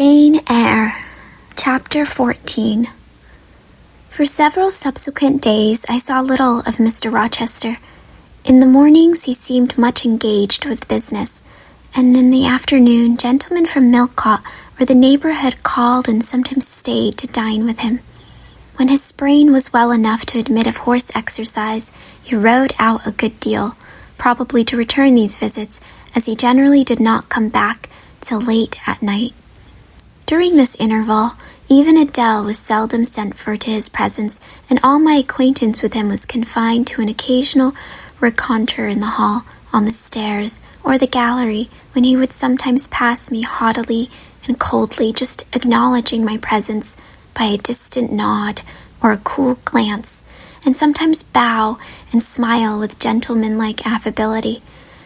Jane Eyre, Chapter 14. For several subsequent days I saw little of Mr. Rochester. In the mornings he seemed much engaged with business, and in the afternoon gentlemen from Millcote or the neighbourhood called and sometimes stayed to dine with him. When his sprain was well enough to admit of horse exercise, he rode out a good deal, probably to return these visits, as he generally did not come back till late at night. During this interval, even Adele was seldom sent for to his presence, and all my acquaintance with him was confined to an occasional rencontre in the hall, on the stairs, or the gallery, when he would sometimes pass me haughtily and coldly, just acknowledging my presence by a distant nod or a cool glance, and sometimes bow and smile with gentlemanlike affability.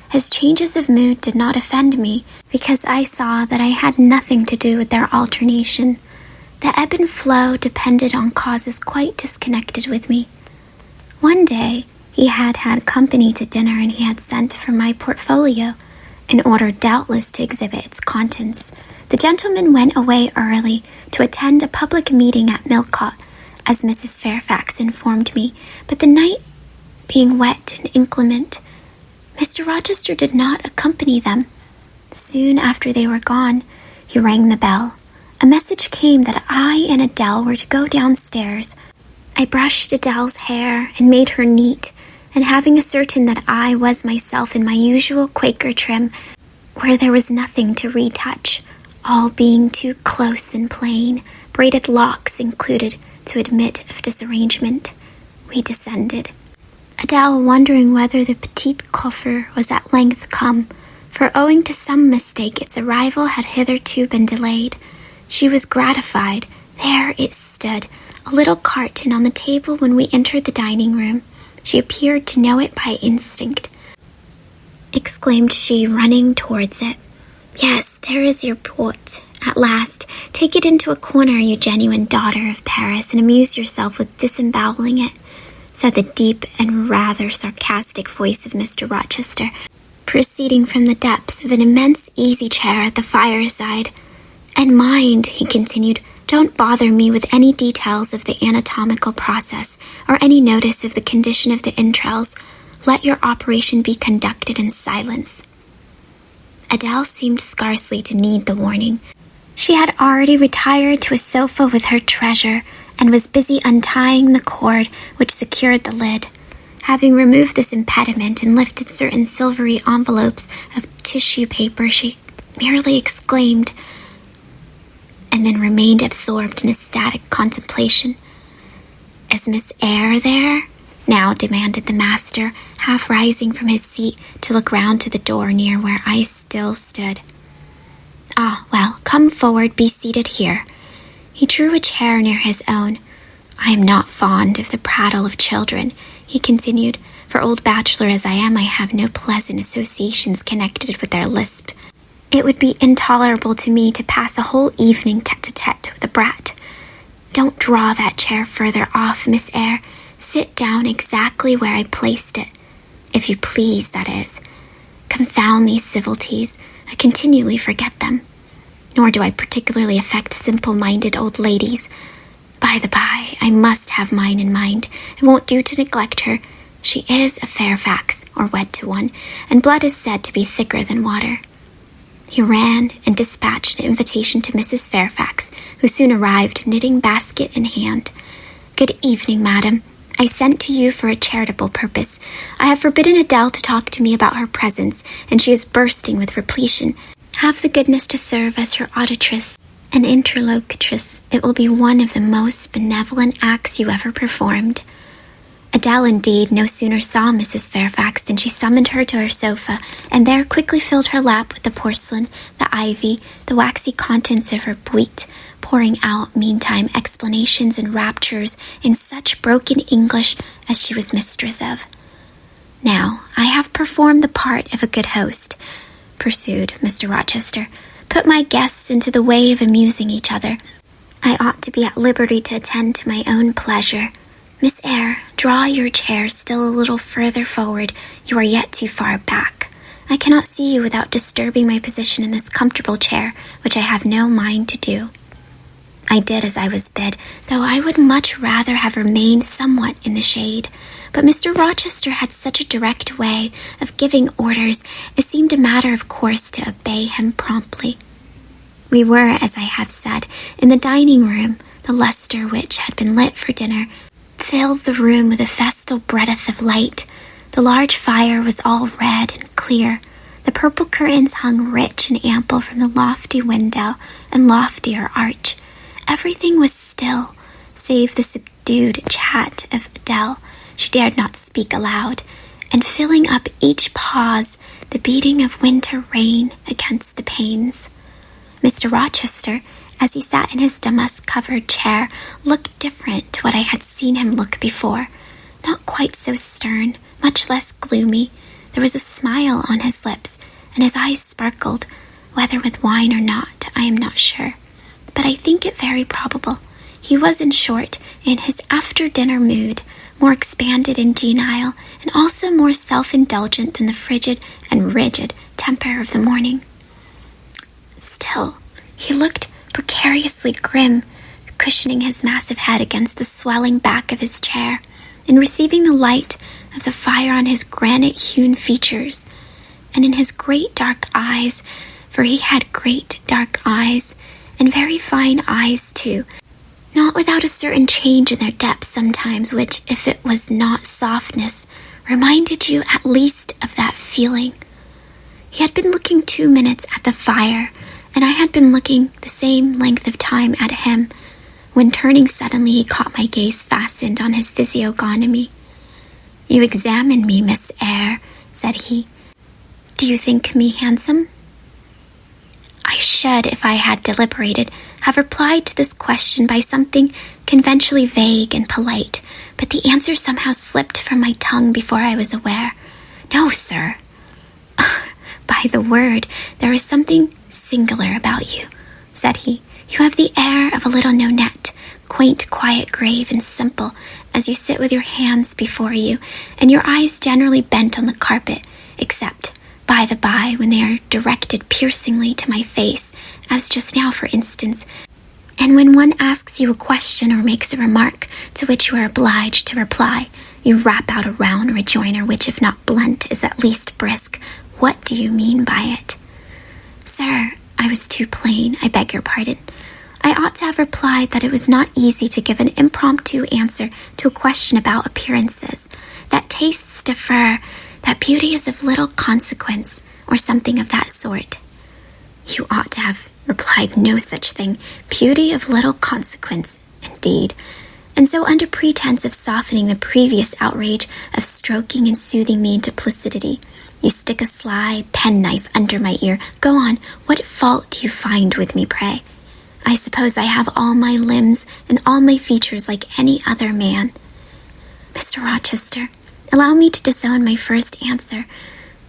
His changes of mood did not offend me, because I saw that I had nothing to do with their alternation. The ebb and flow depended on causes quite disconnected with me. One day he had company to dinner, and he had sent for my portfolio, in order doubtless to exhibit its contents. The gentleman went away early to attend a public meeting at Millcote, as Mrs. Fairfax informed me, but the night being wet and inclement, Mr. Rochester did not accompany them. Soon after they were gone, he rang the bell. A message came that I and Adele were to go downstairs. I brushed Adele's hair and made her neat, and having ascertained that I was myself in my usual Quaker trim, where there was nothing to retouch, all being too close and plain, braided locks included to admit of disarrangement, we descended. Adele wondering whether the petit coffre was at length come, for owing to some mistake its arrival had hitherto been delayed. She was gratified. There it stood, a little carton on the table when we entered the dining-room. She appeared to know it by instinct. Exclaimed she, running towards it. "Yes, there is your port. At last, take it into a corner, you genuine daughter of Paris, and amuse yourself with disemboweling it," said the deep and rather sarcastic voice of Mr. Rochester, proceeding from the depths of an immense easy-chair at the fireside. "And mind," he continued, "don't bother me with any details of the anatomical process, or any notice of the condition of the entrails. Let your operation be conducted in silence." Adele seemed scarcely to need the warning. She had already retired to a sofa with her treasure, and was busy untying the cord which secured the lid. Having removed this impediment and lifted certain silvery envelopes of tissue paper, she merely exclaimed, and then remained absorbed in ecstatic contemplation. "Is Miss Eyre there?" now demanded the master, half rising from his seat to look round to the door near where I still stood. "Ah, well, come forward, be seated here." He drew a chair near his own. "I am not fond of the prattle of children," he continued, "for old bachelor as I am, I have no pleasant associations connected with their lisp. It would be intolerable to me to pass a whole evening tete-a-tete with a brat. Don't draw that chair further off, Miss Eyre. Sit down exactly where I placed it. If you please, that is. Confound these civilities. I continually forget them. Nor do I particularly affect simple-minded old ladies. By the by, I must have mine in mind. It won't do to neglect her. She is a Fairfax, or wed to one, and blood is said to be thicker than water." He ran and dispatched an invitation to Mrs. Fairfax, who soon arrived, knitting basket in hand. "Good evening, madam. I sent to you for a charitable purpose. I have forbidden Adele to talk to me about her presence, and she is bursting with repletion. Have the goodness to serve as her auditress and interlocutress. It will be one of the most benevolent acts you ever performed." Adele, indeed, no sooner saw Mrs. Fairfax than she summoned her to her sofa, and there quickly filled her lap with the porcelain, the ivy, the waxy contents of her boîte, pouring out, meantime, explanations and raptures in such broken English as she was mistress of. "Now, I have performed the part of a good host," pursued Mr. Rochester, "put my guests into the way of amusing each other. I ought to be at liberty to attend to my own pleasure. Miss Eyre, draw your chair still a little further forward. You are yet too far back. I cannot see you without disturbing my position in this comfortable chair, which I have no mind to do." I did as I was bid, though I would much rather have remained somewhat in the shade. But Mr. Rochester had such a direct way of giving orders, it seemed a matter of course to obey him promptly. We were, as I have said, in the dining room. The lustre which had been lit for dinner filled the room with a festal breadth of light. The large fire was all red and clear. The purple curtains hung rich and ample from the lofty window and loftier arch. Everything was still, save the subdued chat of Adele. She dared not speak aloud, and filling up each pause, the beating of winter rain against the panes. Mr. Rochester, as he sat in his damask-covered chair, looked different to what I had seen him look before. Not quite so stern, much less gloomy. There was a smile on his lips, and his eyes sparkled, whether with wine or not, I am not sure. But I think it very probable. He was, in short, in his after-dinner mood, more expanded and genial, and also more self-indulgent than the frigid and rigid temper of the morning. Still, he looked precariously grim, cushioning his massive head against the swelling back of his chair, and receiving the light of the fire on his granite-hewn features, and in his great dark eyes, for he had great dark eyes, and very fine eyes too, not without a certain change in their depths sometimes, which, if it was not softness, reminded you at least of that feeling. He had been looking 2 minutes at the fire, and I had been looking the same length of time at him, when turning suddenly he caught my gaze fastened on his physiognomy. "You examine me, Miss Eyre," said he. "Do you think me handsome?" I should, if I had deliberated, have replied to this question by something conventionally vague and polite, but the answer somehow slipped from my tongue before I was aware. "No, sir." "By the word, there is something singular about you," said he. "You have the air of a little nonette, quaint, quiet, grave, and simple, as you sit with your hands before you, and your eyes generally bent on the carpet, except, by the by, when they are directed piercingly to my face, as just now, for instance, and when one asks you a question or makes a remark to which you are obliged to reply, you rap out a round rejoinder which, if not blunt, is at least brisk. What do you mean by it?" "Sir, I was too plain. I beg your pardon. I ought to have replied that it was not easy to give an impromptu answer to a question about appearances, that tastes differ, that beauty is of little consequence, or something of that sort." "You ought to have replied no such thing. Beauty of little consequence, indeed. And so, under pretense of softening the previous outrage, of stroking and soothing me into placidity, you stick a sly penknife under my ear. Go on. What fault do you find with me, pray? I suppose I have all my limbs and all my features like any other man." "Mr. Rochester, allow me to disown my first answer.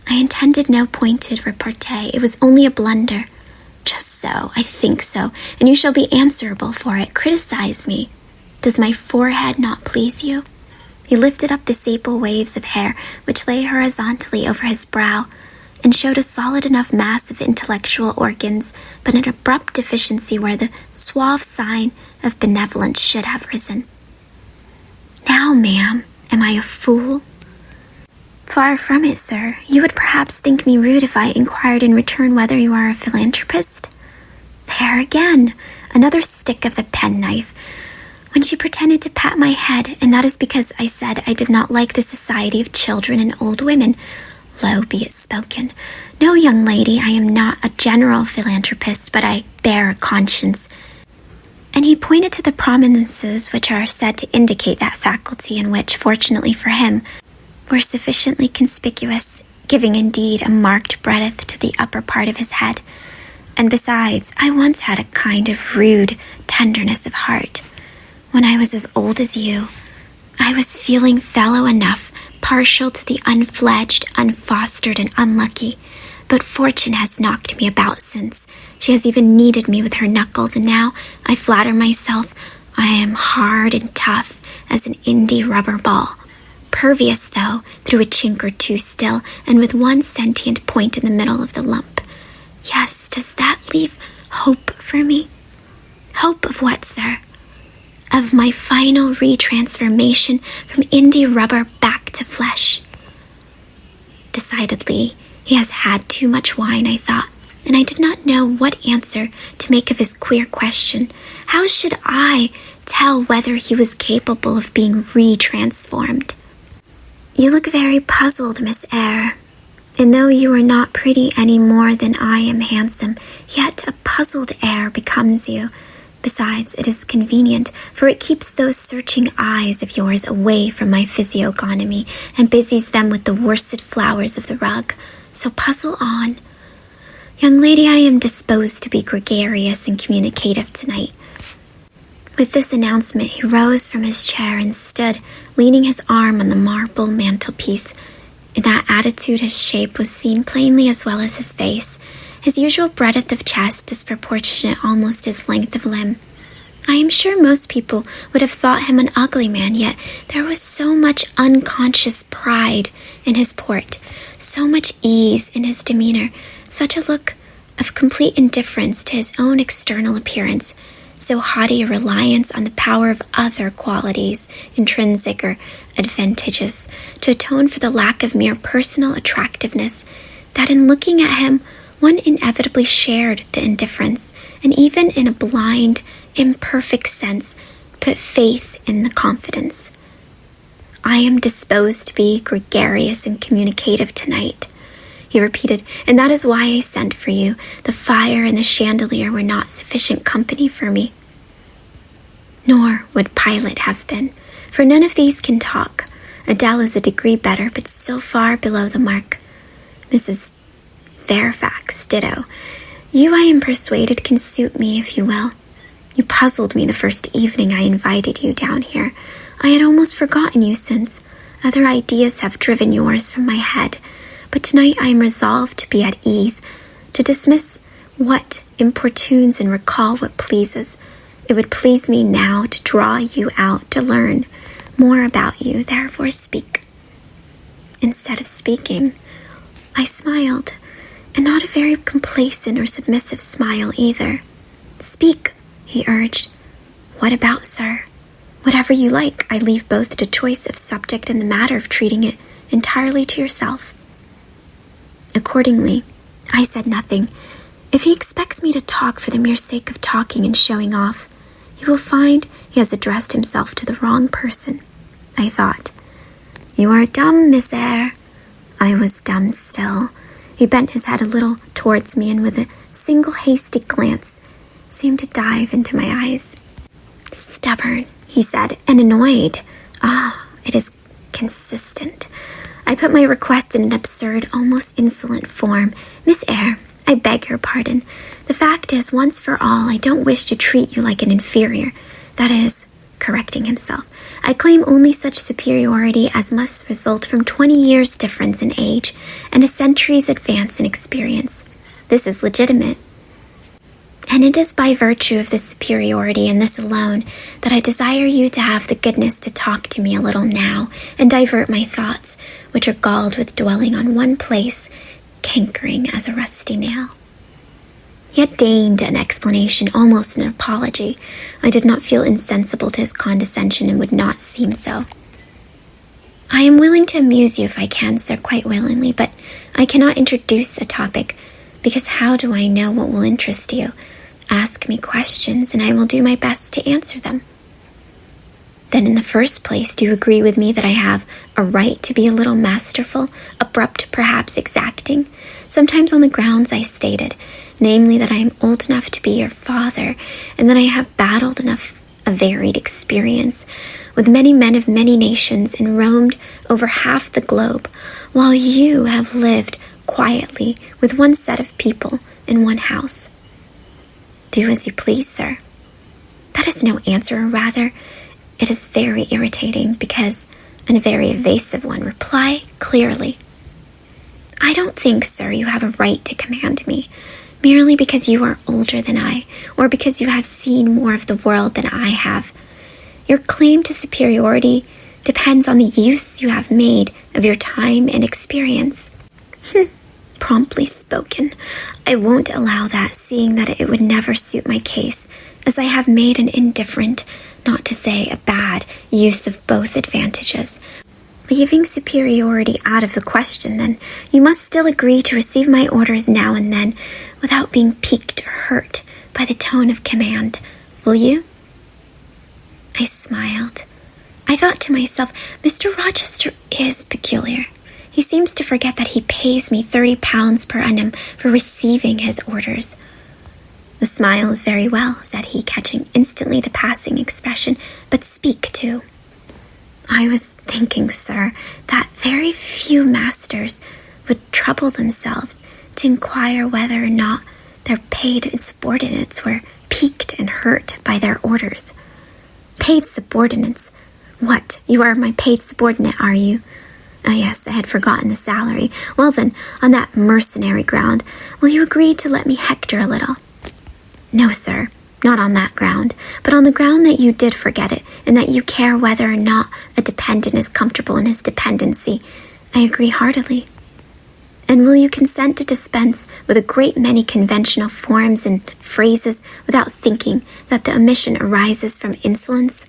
I intended no pointed repartee. It was only a blunder." "Just so. I think so. And you shall be answerable for it. Criticize me. Does my forehead not please you?" He lifted up the sable waves of hair which lay horizontally over his brow, and showed a solid enough mass of intellectual organs, but an abrupt deficiency where the suave sign of benevolence should have risen. "Now, ma'am, am I a fool?" "Far from it, sir. You would perhaps think me rude if I inquired in return whether you are a philanthropist." "There again, another stick of the penknife. When she pretended to pat my head, and that is because I said I did not like the society of children and old women. Low be it spoken. No, young lady, I am not a general philanthropist, but I bear a conscience." And he pointed to the prominences which are said to indicate that faculty, and which, fortunately for him, were sufficiently conspicuous, giving indeed a marked breadth to the upper part of his head. "And besides, I once had a kind of rude tenderness of heart. When I was as old as you, I was feeling fellow enough, partial to the unfledged, unfostered, and unlucky. But fortune has knocked me about since. She has even kneaded me with her knuckles, and now I flatter myself I am hard and tough as an India rubber ball. pervious, though, through a chink or two still, and with one sentient point in the middle of the lump. Yes, does that leave hope for me? Hope of what, sir? Of my final retransformation from indie rubber back to flesh. Decidedly, he has had too much wine, I thought, and I did not know what answer to make of his queer question. How should I tell whether he was capable of being retransformed? You look very puzzled, Miss Eyre. And though you are not pretty any more than I am handsome, yet a puzzled air becomes you. Besides, it is convenient, for it keeps those searching eyes of yours away from my physiognomy, and busies them with the worsted flowers of the rug. So puzzle on. Young lady, I am disposed to be gregarious and communicative tonight. With this announcement, he rose from his chair and stood, leaning his arm on the marble mantelpiece. In that attitude his shape was seen plainly as well as his face. His usual breadth of chest disproportionate almost his length of limb. I am sure most people would have thought him an ugly man, yet there was so much unconscious pride in his port, so much ease in his demeanor, such a look of complete indifference to his own external appearance, so haughty a reliance on the power of other qualities, intrinsic or advantageous, to atone for the lack of mere personal attractiveness, that in looking at him, one inevitably shared the indifference, and even in a blind, imperfect sense, put faith in the confidence. I am disposed to be gregarious and communicative tonight, he repeated, and that is why I sent for you. The fire and the chandelier were not sufficient company for me. Nor would Pilate have been, for none of these can talk. Adele is a degree better, but still far below the mark. Mrs. Fairfax, ditto. You, I am persuaded, can suit me, if you will. You puzzled me the first evening I invited you down here. I had almost forgotten you since. Other ideas have driven yours from my head. But tonight I am resolved to be at ease, to dismiss what importunes and recall what pleases. It would please me now to draw you out, to learn more about you, therefore speak. Instead of speaking, I smiled, and not a very complacent or submissive smile either. Speak, he urged. What about, sir? Whatever you like, I leave both the choice of subject and the matter of treating it entirely to yourself. Accordingly, I said nothing. If he expects me to talk for the mere sake of talking and showing off, he will find he has addressed himself to the wrong person, I thought. You are dumb, Miss Eyre. I was dumb still. He bent his head a little towards me and with a single hasty glance seemed to dive into my eyes. Stubborn, he said, and annoyed. It is consistent. I put my request in an absurd, almost insolent form. Miss Eyre, I beg your pardon. The fact is, once for all, I don't wish to treat you like an inferior. That is, correcting himself, I claim only such superiority as must result from 20 years' difference in age and a century's advance in experience. This is legitimate. And it is by virtue of this superiority and this alone that I desire you to have the goodness to talk to me a little now and divert my thoughts, which are galled with dwelling on one place, cankering as a rusty nail. He had deigned an explanation, almost an apology. I did not feel insensible to his condescension and would not seem so. I am willing to amuse you if I can, sir, quite willingly, but I cannot introduce a topic, because how do I know what will interest you? Ask me questions, and I will do my best to answer them. Then in the first place, do you agree with me that I have a right to be a little masterful, abrupt, perhaps exacting, sometimes on the grounds I stated, namely that I am old enough to be your father, and that I have battled enough a varied experience with many men of many nations and roamed over half the globe, while you have lived quietly with one set of people in one house? Do as you please, sir. That is no answer, or rather, it is very irritating, because, and a very evasive one, reply clearly. I don't think, sir, you have a right to command me, merely because you are older than I, or because you have seen more of the world than I have. Your claim to superiority depends on the use you have made of your time and experience. Promptly spoken. I won't allow that, seeing that it would never suit my case, as I have made an indifferent, not to say a bad, use of both advantages. Leaving superiority out of the question, then, you must still agree to receive my orders now and then, without being piqued or hurt by the tone of command. Will you? I smiled. I thought to myself, Mr. Rochester is peculiar. He seems to forget that he pays me £30 per annum for receiving his orders. The smile is very well, said he, catching instantly the passing expression, but speak too. I was thinking, sir, that very few masters would trouble themselves to inquire whether or not their paid subordinates were piqued and hurt by their orders. Paid subordinates? What, you are my paid subordinate, are you? Ah, yes, I had forgotten the salary. Well then, on that mercenary ground, will you agree to let me hector a little? No, sir, not on that ground, but on the ground that you did forget it, and that you care whether or not a dependent is comfortable in his dependency. I agree heartily. And will you consent to dispense with a great many conventional forms and phrases without thinking that the omission arises from insolence?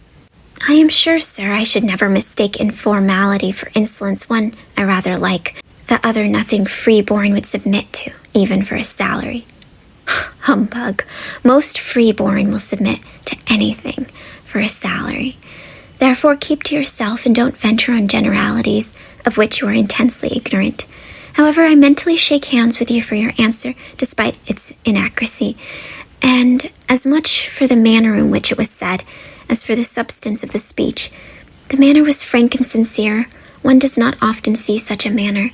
I am sure, sir, I should never mistake informality for insolence, one I rather like, the other nothing free-born would submit to, even for a salary. Humbug. Most free-born will submit to anything for a salary. Therefore, keep to yourself and don't venture on generalities of which you are intensely ignorant. However, I mentally shake hands with you for your answer, despite its inaccuracy, and as much for the manner in which it was said as for the substance of the speech. The manner was frank and sincere. One does not often see such a manner.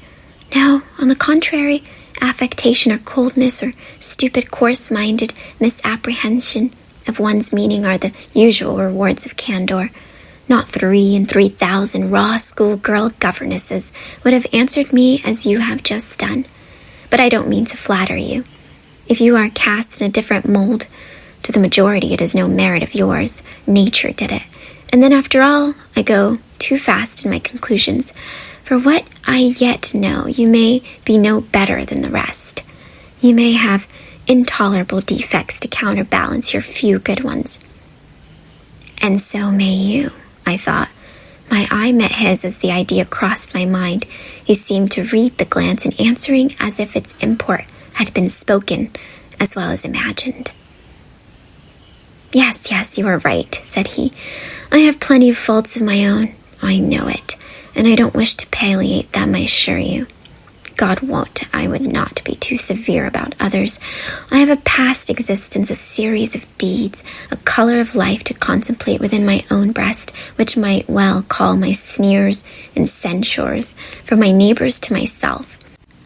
No, on the contrary, affectation or coldness or stupid coarse-minded misapprehension of one's meaning are the usual rewards of candor. Not 3,000 raw schoolgirl governesses would have answered me as you have just done. But I don't mean to flatter you. If you are cast in a different mold, to the majority it is no merit of yours. Nature did it. And then after all, I go too fast in my conclusions. For what I yet know, you may be no better than the rest. You may have intolerable defects to counterbalance your few good ones. And so may you, I thought. My eye met his as the idea crossed my mind. He seemed to read the glance and answering as if its import had been spoken as well as imagined. Yes, you are right, said he. I have plenty of faults of my own. I know it, and I don't wish to palliate them, I assure you. God wot, I would not be too severe about others. I have a past existence, a series of deeds, a color of life to contemplate within my own breast, which might well call my sneers and censures, from my neighbors to myself.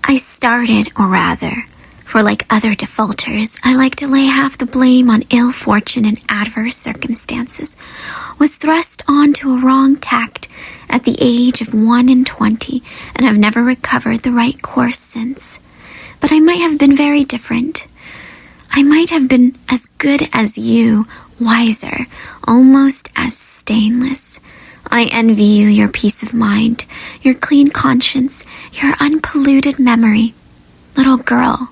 I started, or rather, for like other defaulters, I like to lay half the blame on ill fortune and adverse circumstances, was thrust on to a wrong tact at the age of 21, and have never recovered the right course since. But I might have been very different. I might have been as good as you, wiser, almost as stainless. I envy you your peace of mind, your clean conscience, your unpolluted memory. Little girl,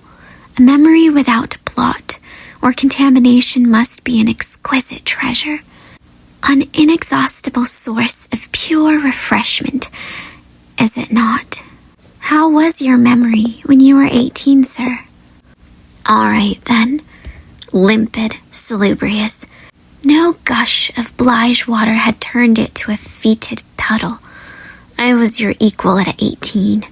a memory without blot or contamination must be an exquisite treasure, an inexhaustible source of pure refreshment, is it not? How was your memory when you were 18, sir? All right, then. Limpid, salubrious. No gush of Blige water had turned it to a fetid puddle. I was your equal at 18.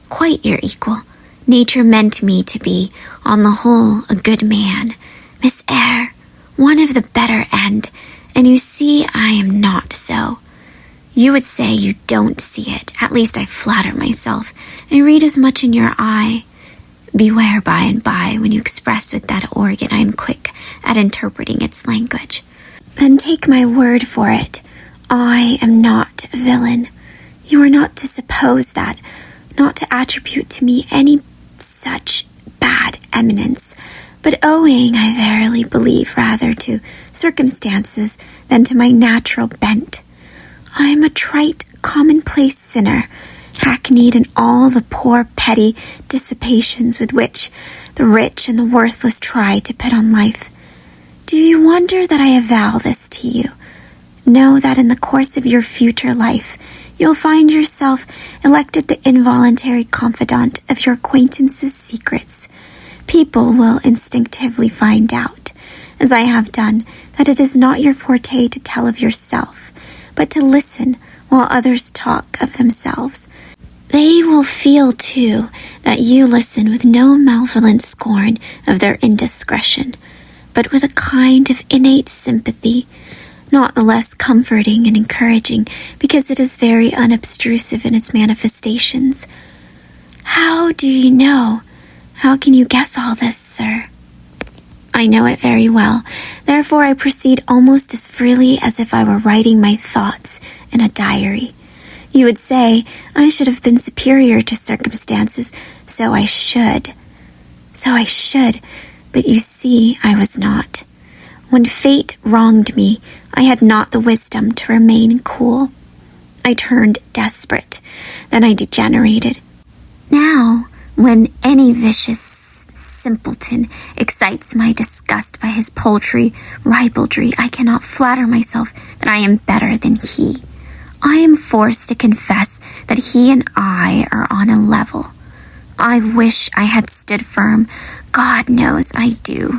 Quite your equal. Nature meant me to be, on the whole, a good man. Miss Eyre, one of the better end, and you see I am not so. You would say you don't see it. At least I flatter myself. I read as much in your eye. Beware by and by, when you express with that organ, I am quick at interpreting its language. Then take my word for it. I am not a villain. You are not to suppose that, not to attribute to me any such bad eminence, but owing, I verily believe, rather to circumstances than to my natural bent. I am a trite, commonplace sinner, hackneyed in all the poor, petty dissipations with which the rich and the worthless try to put on life. Do you wonder that I avow this to you? Know that in the course of your future life, you'll find yourself elected the involuntary confidant of your acquaintances' secrets. People will instinctively find out, as I have done, that it is not your forte to tell of yourself, but to listen while others talk of themselves. They will feel, too, that you listen with no malevolent scorn of their indiscretion, but with a kind of innate sympathy, not the less comforting and encouraging because it is very unobtrusive in its manifestations. How do you know? How can you guess all this, sir? I know it very well. Therefore, I proceed almost as freely as if I were writing my thoughts in a diary. You would say I should have been superior to circumstances, so I should. But you see, I was not. When fate wronged me, I had not the wisdom to remain cool. I turned desperate. Then I degenerated. Now, when any vicious simpleton excites my disgust by his paltry ribaldry, I cannot flatter myself that I am better than he. I am forced to confess that he and I are on a level. I wish I had stood firm. God knows I do.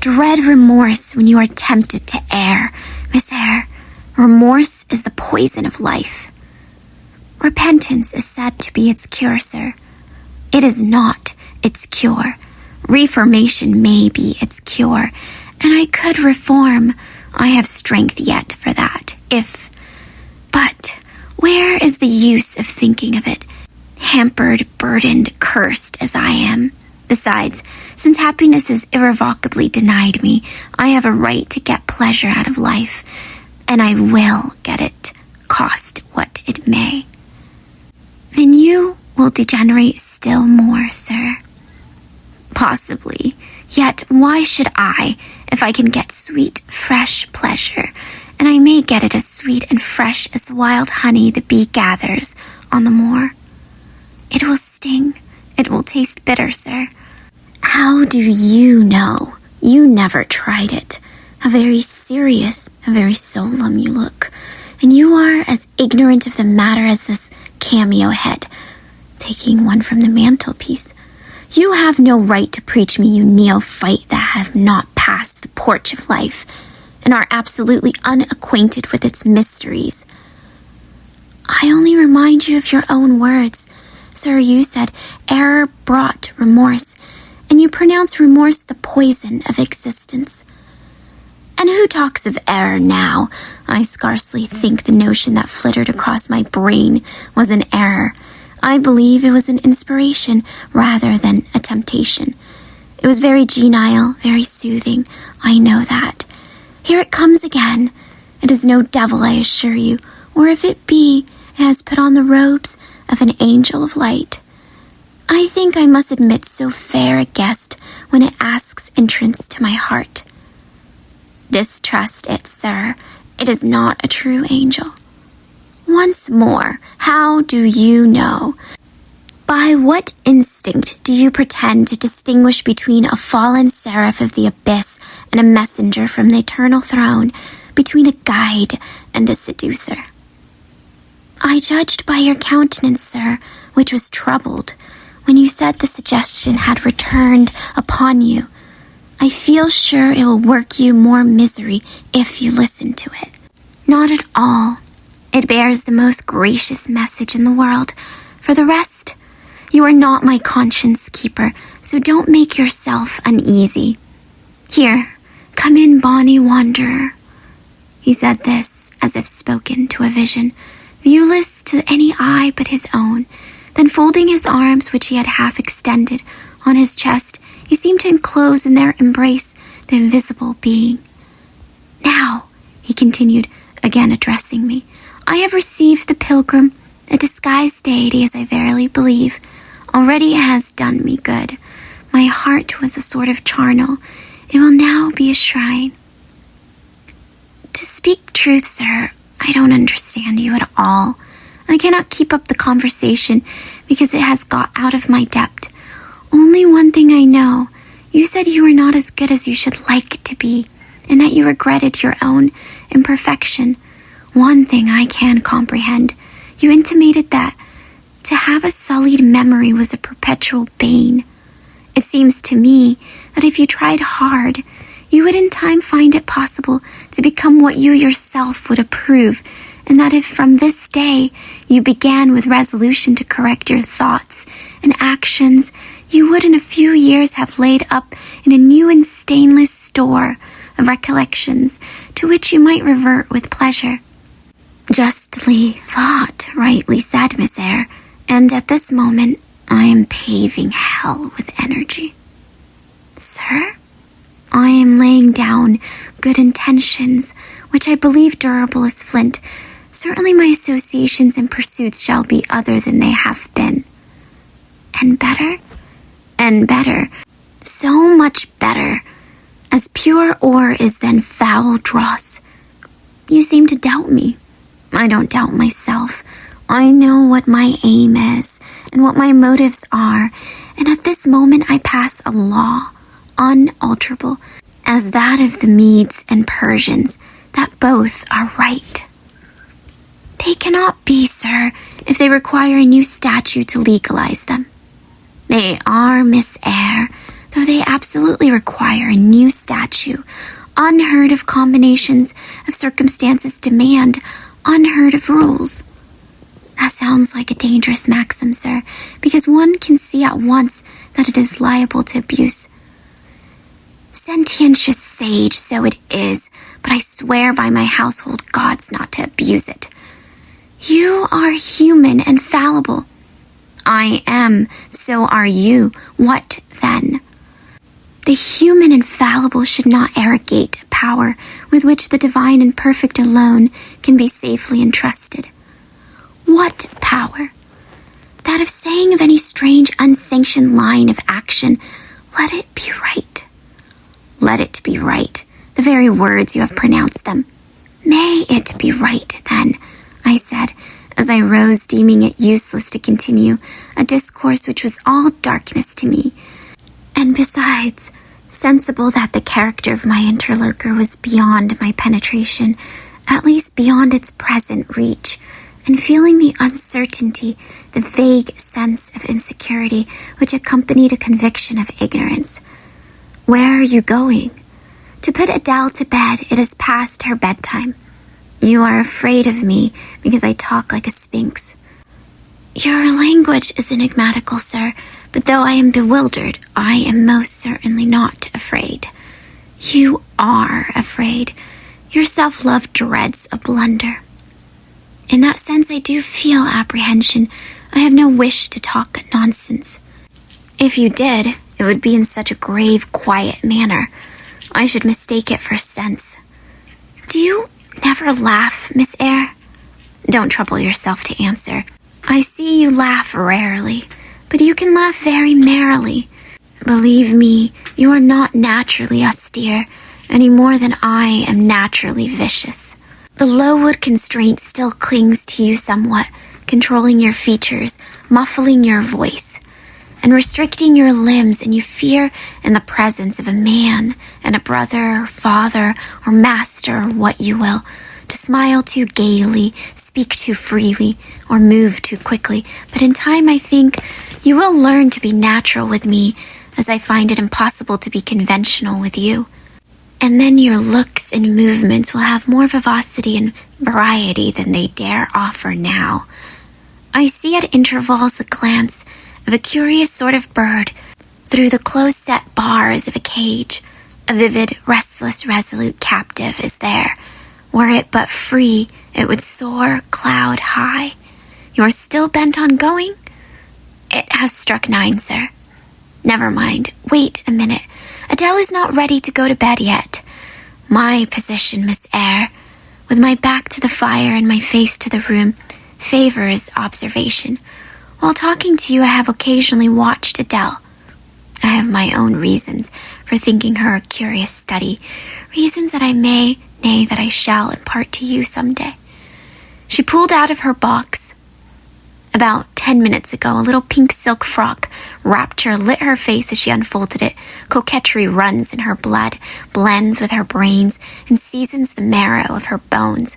Dread remorse when you are tempted to err. Miss Eyre, remorse is the poison of life. Repentance is said to be its cure, sir. It is not its cure. Reformation may be its cure, and I could reform. I have strength yet for that, But where is the use of thinking of it, hampered, burdened, cursed as I am? Besides, since happiness is irrevocably denied me, I have a right to get pleasure out of life, and I will get it, cost what it may. Then you will degenerate still more, sir. Possibly. Yet why should I, if I can get sweet, fresh pleasure, and I may get it as sweet and fresh as the wild honey the bee gathers on the moor? It will sting. It will taste bitter, sir. How do you know? You never tried it. How very serious, how very solemn you look. And you are as ignorant of the matter as this cameo head, taking one from the mantelpiece. You have no right to preach me, you neophyte that have not passed the porch of life, and are absolutely unacquainted with its mysteries. I only remind you of your own words. Sir, you said error brought remorse, and you pronounce remorse the poison of existence. And who talks of error now? I scarcely think the notion that flittered across my brain was an error. I believe it was an inspiration rather than a temptation. It was very genial, very soothing. I know that. Here it comes again. It is no devil, I assure you, or if it be, it has put on the robes of an angel of light. I think I must admit so fair a guest when it asks entrance to my heart. Distrust it, sir. It is not a true angel. Once more, how do you know? By what instinct do you pretend to distinguish between a fallen seraph of the abyss and a messenger from the eternal throne, between a guide and a seducer? I judged by your countenance, sir, which was troubled, when you said the suggestion had returned upon you. I feel sure it will work you more misery if you listen to it. Not at all. It bears the most gracious message in the world. For the rest, you are not my conscience keeper, so don't make yourself uneasy. Here, come in, bonny wanderer. He said this as if spoken to a vision, viewless to any eye but his own. Then folding his arms, which he had half extended, on his chest, he seemed to enclose in their embrace the invisible being. Now, he continued, again addressing me, I have received the pilgrim, a disguised deity, as I verily believe. Already it has done me good. My heart was a sort of charnel. It will now be a shrine. To speak truth, sir, I don't understand you at all. I cannot keep up the conversation because it has got out of my depth. Only one thing I know. You said you were not as good as you should like to be, and that you regretted your own imperfection. One thing I can comprehend. You intimated that to have a sullied memory was a perpetual bane. It seems to me that if you tried hard, you would in time find it possible to become what you yourself would approve, and that if from this day you began with resolution to correct your thoughts and actions, you would in a few years have laid up in a new and stainless store of recollections to which you might revert with pleasure. Justly thought, rightly said, Miss Eyre, and at this moment I am paving hell with energy. Sir, I am laying down good intentions, which I believe durable as flint. Certainly my associations and pursuits shall be other than they have been. And better? And better. So much better. As pure ore is then foul dross. You seem to doubt me. I don't doubt myself. I know what my aim is and what my motives are, and at this moment I pass a law, unalterable, as that of the Medes and Persians, that both are right. They cannot be, sir, if they require a new statute to legalize them. They are, Miss Eyre, though they absolutely require a new statute. Unheard of combinations of circumstances demand unheard of rules. That sounds like a dangerous maxim, sir, because one can see at once that it is liable to abuse. Sentientious sage, so it is, but I swear by my household gods not to abuse it. You are human and fallible. I am, so are you. What then? The human and fallible should not arrogate a power with which the divine and perfect alone can be safely entrusted. What power? That of saying of any strange, unsanctioned line of action, let it be right. Let it be right. The very words you have pronounced them. May it be right, then, I said, as I rose, deeming it useless to continue a discourse which was all darkness to me, and besides, sensible that the character of my interlocutor was beyond my penetration, at least beyond its present reach, and feeling the uncertainty, the vague sense of insecurity which accompanied a conviction of ignorance. Where are you going? To put Adele to bed, it is past her bedtime. You are afraid of me because I talk like a sphinx. Your language is enigmatical, sir, but though I am bewildered, I am most certainly not afraid. You are afraid. Your self-love dreads a blunder. In that sense, I do feel apprehension. I have no wish to talk nonsense. If you did, it would be in such a grave, quiet manner. I should mistake it for sense. Do you never laugh, Miss Eyre? Don't trouble yourself to answer. I see you laugh rarely, but you can laugh very merrily. Believe me, you are not naturally austere, any more than I am naturally vicious. The Lowood constraint still clings to you somewhat, controlling your features, muffling your voice, and restricting your limbs, and you fear in the presence of a man, and a brother, or father, or master, or what you will, to smile too gaily, speak too freely, or move too quickly. But in time, I think, you will learn to be natural with me, as I find it impossible to be conventional with you. And then your looks and movements will have more vivacity and variety than they dare offer now. I see at intervals a glance of a curious sort of bird through the close-set bars of a cage. A vivid, restless, resolute captive is there. Were it but free, it would soar cloud high. You are still bent on going? It has struck 9, sir. Never mind. Wait a minute. Adele is not ready to go to bed yet. My position, Miss Eyre, with my back to the fire and my face to the room, favors observation. While talking to you, I have occasionally watched Adele. I have my own reasons for thinking her a curious study, reasons that I may, nay, that I shall impart to you some day. She pulled out of her box. About 10 minutes ago, a little pink silk frock rapture lit her face as she unfolded it. Coquetry runs in her blood, blends with her brains, and seasons the marrow of her bones.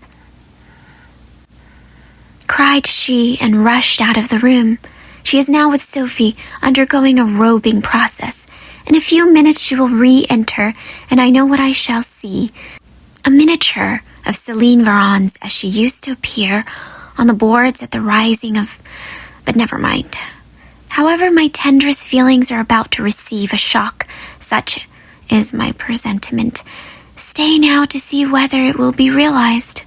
Cried she and rushed out of the room. She is now with Sophie, undergoing a robing process. In a few minutes she will re-enter, and I know what I shall see. A miniature of Celine Varens as she used to appear on the boards at the rising of... But never mind. However, my tenderest feelings are about to receive a shock. Such is my presentiment. Stay now to see whether it will be realized.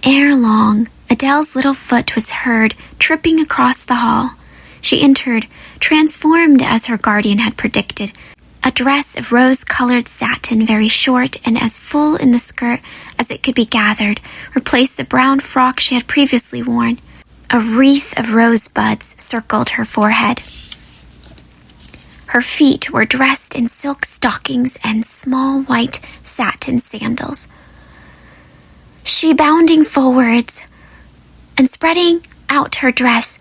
Ere long, Adele's little foot was heard tripping across the hall. She entered, transformed as her guardian had predicted. A dress of rose-colored satin, very short and as full in the skirt as it could be gathered, replaced the brown frock she had previously worn. A wreath of rosebuds circled her forehead. Her feet were dressed in silk stockings and small white satin sandals. She bounding forwards and spreading out her dress,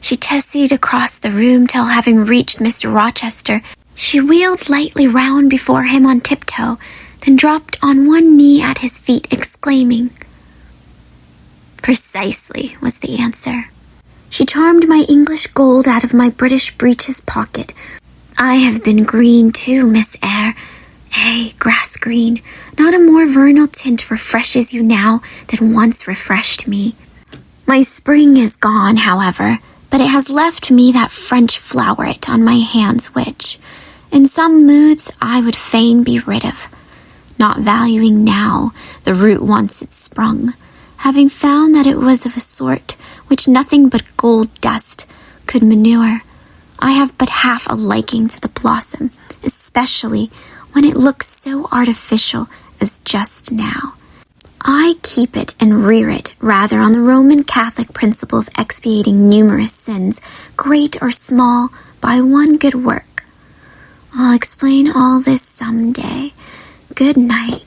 she tessied across the room till, having reached Mr. Rochester, she wheeled lightly round before him on tiptoe, then dropped on one knee at his feet, exclaiming, "Precisely," was the answer. She charmed my English gold out of my British breeches pocket. "I have been green too, Miss Eyre. Grass green. Not a more vernal tint refreshes you now than once refreshed me. My spring is gone, however, but it has left me that French floweret on my hands which, in some moods, I would fain be rid of, not valuing now the root whence it sprung, having found that it was of a sort which nothing but gold dust could manure. I have but half a liking to the blossom, especially when it looks so artificial as just now. I keep it and rear it rather on the Roman Catholic principle of expiating numerous sins, great or small, by one good work. I'll explain all this some day. Good night."